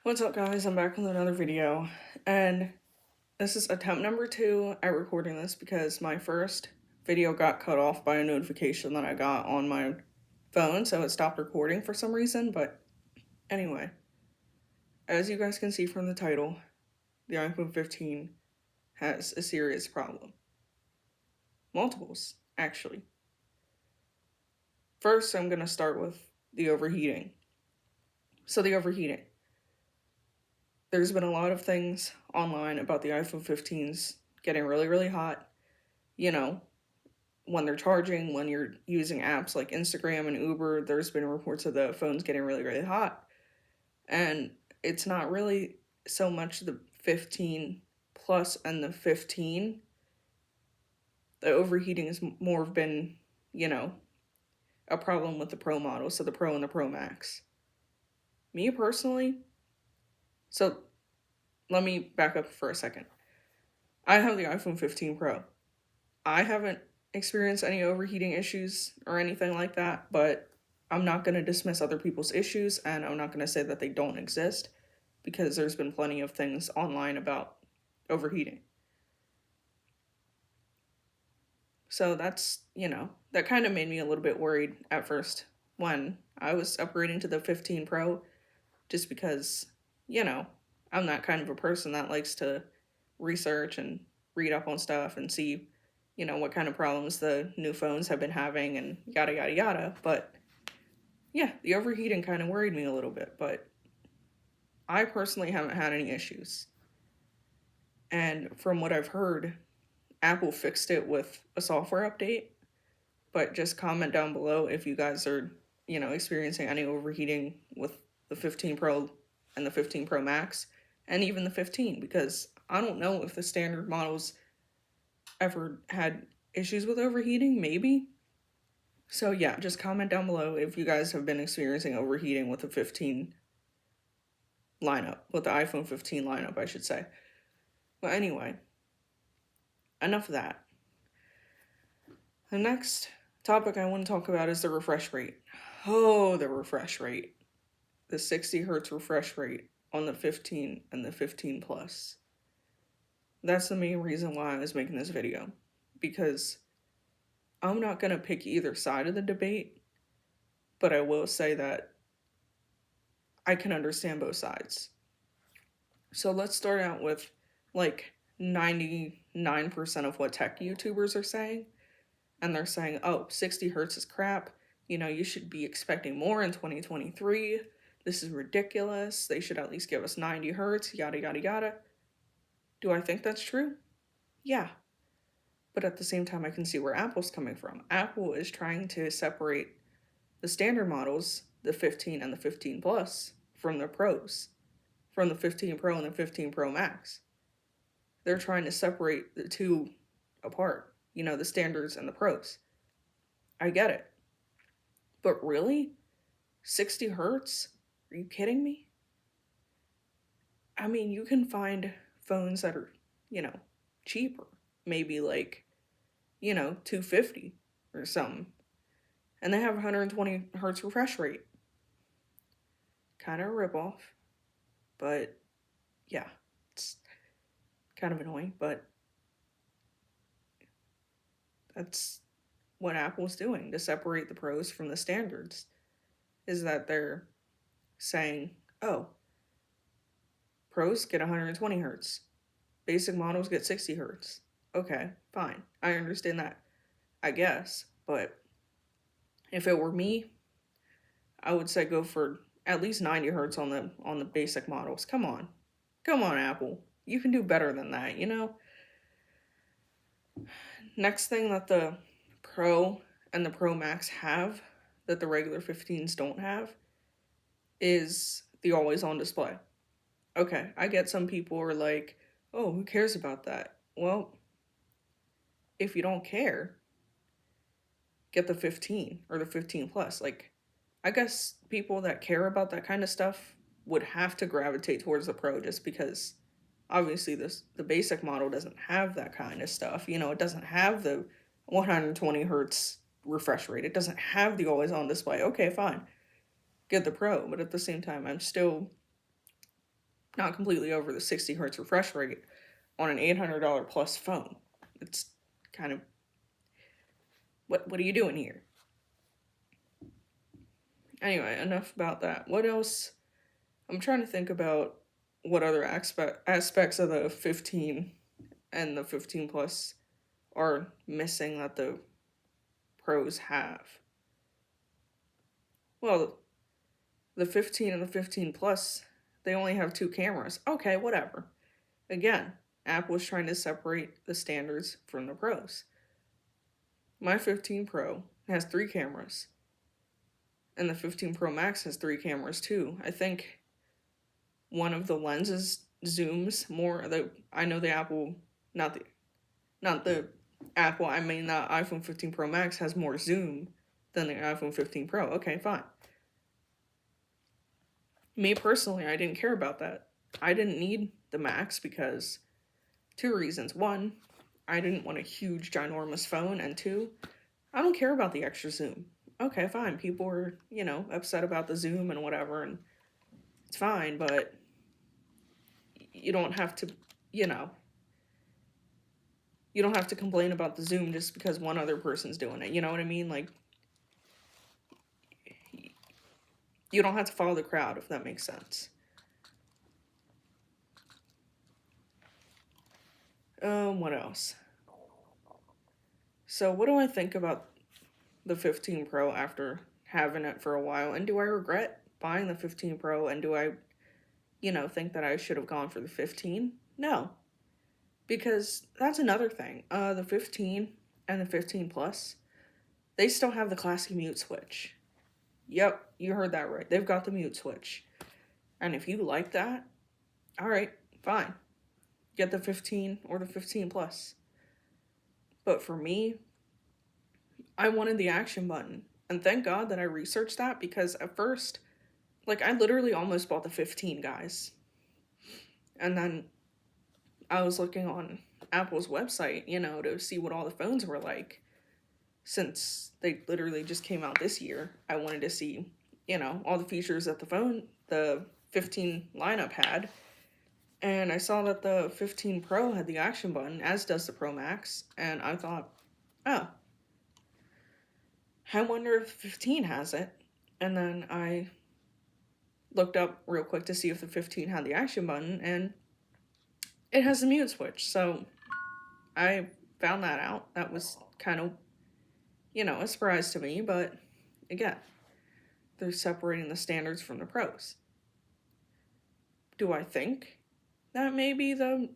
What's up, guys? I'm back with another video, and this is attempt number 2 at recording this because my first video got cut off by a notification that I got on my phone, so it stopped recording for some reason. But anyway, as you guys can see from the title, the iPhone 15 has a serious problem. Multiples, actually. First, I'm going to start with the overheating. So the overheating. There's been a lot of things online about the iPhone 15s getting really, really hot. You know, when they're charging, when you're using apps like Instagram and Uber, there's been reports of the phones getting really, really hot. And it's not really so much the 15 Plus and the 15. The overheating has more been, a problem with the Pro model, so the Pro and the Pro Max. Me personally, so let me back up for a second. I have the iPhone 15 Pro. I haven't experienced any overheating issues or anything like that, but I'm not going to dismiss other people's issues, and I'm not going to say that they don't exist because there's been plenty of things online about overheating. So that's, that kind of made me a little bit worried at first when I was upgrading to the 15 Pro, just because, I'm that kind of a person that likes to research and read up on stuff and see, what kind of problems the new phones have been having and yada, yada, yada. But yeah, the overheating kind of worried me a little bit, but I personally haven't had any issues. And from what I've heard, Apple fixed it with a software update, but just comment down below if you guys are, experiencing any overheating with the 15 Pro and the 15 Pro Max and even the 15, because I don't know if the standard models ever had issues with overheating, maybe. So yeah, just comment down below if you guys have been experiencing overheating with the 15 lineup, with the iPhone 15 lineup, I should say. But anyway, enough of that. The next topic I want to talk about is the refresh rate. Oh, the refresh rate. The 60 hertz refresh rate on the 15 and the 15 Plus. That's the main reason why I was making this video, because I'm not going to pick either side of the debate, but I will say that I can understand both sides. So let's start out with like 99% of what tech YouTubers are saying. And they're saying, oh, 60 hertz is crap. You should be expecting more in 2023. This is ridiculous. They should at least give us 90 hertz, yada, yada, yada. Do I think that's true? Yeah. But at the same time, I can see where Apple's coming from. Apple is trying to separate the standard models, the 15 and the 15 Plus, from the Pros, from the 15 Pro and the 15 Pro Max. They're trying to separate the two apart, the standards and the Pros. I get it. But really? 60 hertz? Are you kidding me? I mean, you can find phones that are, cheaper. Maybe like, 250 or something. And they have 120 hertz refresh rate. Kind of a ripoff. But yeah, it's kind of annoying, but that's what Apple's doing to separate the pros from the standards, is that they're saying, oh, pros get 120 hertz, basic models get 60 hertz. Okay, fine. I understand that, I guess. But if it were me, I would say go for at least 90 hertz on the basic models. Come on, Apple. You can do better than that, Next thing that the Pro and the Pro Max have that the regular 15s don't have is the always on display. Okay, I get some people are like, oh, who cares about that? Well, if you don't care, get the 15 or the 15 Plus. Like, I guess people that care about that kind of stuff would have to gravitate towards the Pro, just because obviously the basic model doesn't have that kind of stuff. It doesn't have the 120 hertz refresh rate. It doesn't have the always on display. Okay, fine. Get the Pro, but at the same time, I'm still not completely over the 60 hertz refresh rate on an $800 plus phone. It's kind of, what are you doing here? Anyway, enough about that. What else? I'm trying to think about what other aspects of the 15 and the 15 plus are missing that the pros have. Well, the 15 and the 15 plus, they only have two cameras. Okay, whatever. Again, Apple is trying to separate the standards from the pros. My 15 Pro has three cameras, and the 15 Pro Max has three cameras too. I think one of the lenses zooms more. I know the Apple, not the Apple. I mean the iPhone 15 Pro Max has more zoom than the iPhone 15 Pro. Okay, fine. Me personally, I didn't care about that. I didn't need the Max because two reasons. One, I didn't want a huge, ginormous phone, and two, I don't care about the extra zoom. Okay, fine. People were, upset about the zoom and whatever, and it's fine, but you don't have to, you know, you don't have to complain about the zoom just because one other person's doing it. You know what I mean? Like, you don't have to follow the crowd, if that makes sense. What else? So, what do I think about the 15 Pro after having it for a while? And do I regret buying the 15 Pro? And do I, think that I should have gone for the 15? No. Because that's another thing. The 15 and the 15 Plus, they still have the classic mute switch. Yep, you heard that right. They've got the mute switch. And if you like that, all right, fine. Get the 15 or the 15 Plus. But for me, I wanted the action button. And thank God that I researched that, because at first, I literally almost bought the 15, guys. And then I was looking on Apple's website, to see what all the phones were like. Since they literally just came out this year, I wanted to see, all the features that the 15 lineup had. And I saw that the 15 Pro had the action button, as does the Pro Max. And I thought, oh, I wonder if 15 has it. And then I looked up real quick to see if the 15 had the action button, and it has the mute switch. So I found that out. That was kind of, a surprise to me. But again, they're separating the standards from the pros. Do I think that maybe the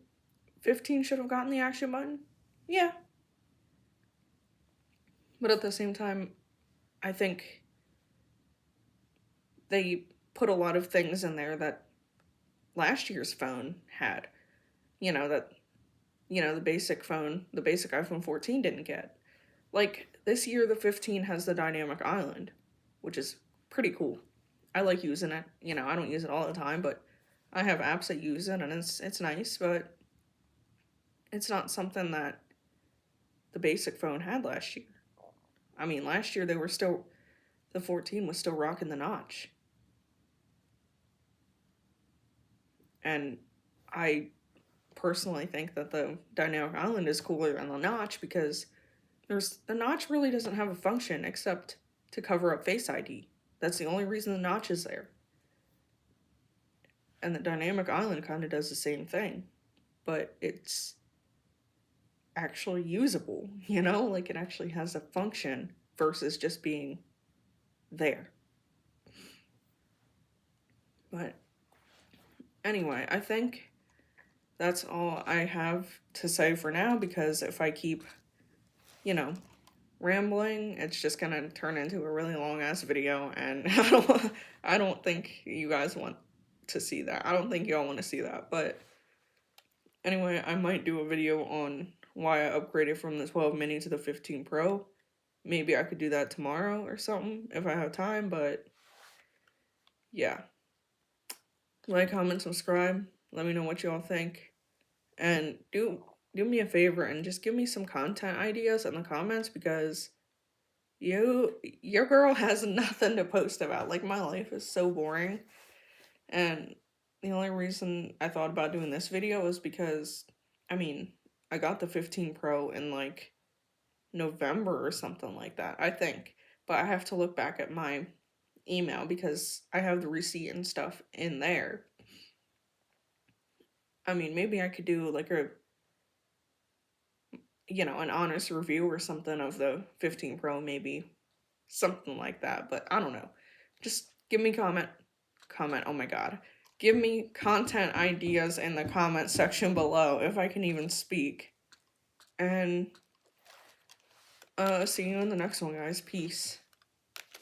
15 should have gotten the action button? Yeah. But at the same time, I think they put a lot of things in there that last year's phone had. The basic phone, the basic iPhone 14 didn't get. This year, the 15 has the dynamic island, which is pretty cool. I like using it. I don't use it all the time, but I have apps that use it, and it's nice, but it's not something that the basic phone had last year. I mean, last year the 14 was still rocking the notch. And I personally think that the dynamic island is cooler than the notch, because the notch really doesn't have a function except to cover up Face ID. That's the only reason the notch is there. And the dynamic island kind of does the same thing, but it's actually usable, it actually has a function versus just being there. But anyway, I think that's all I have to say for now, because if I keep, rambling, it's just gonna turn into a really long ass video, and I don't think you guys want to see that. I don't think y'all want to see that. But anyway, I might do a video on why I upgraded from the 12 mini to the 15 Pro. Maybe I could do that tomorrow or something if I have time, but yeah. Like, comment, subscribe. Let me know what y'all think. And do me a favor and just give me some content ideas in the comments, because your girl has nothing to post about. My life is so boring, and The only reason I thought about doing this video is because, I mean, I got the 15 Pro in like November or something like that, I think. But I have to look back at my email because I have the receipt and stuff in there. I mean, maybe I could do like a, an honest review or something of the 15 Pro, maybe something like that. But I don't know. Just give me comment. Oh my god. Give me content ideas in the comment section below if I can even speak. And see you in the next one, guys. Peace.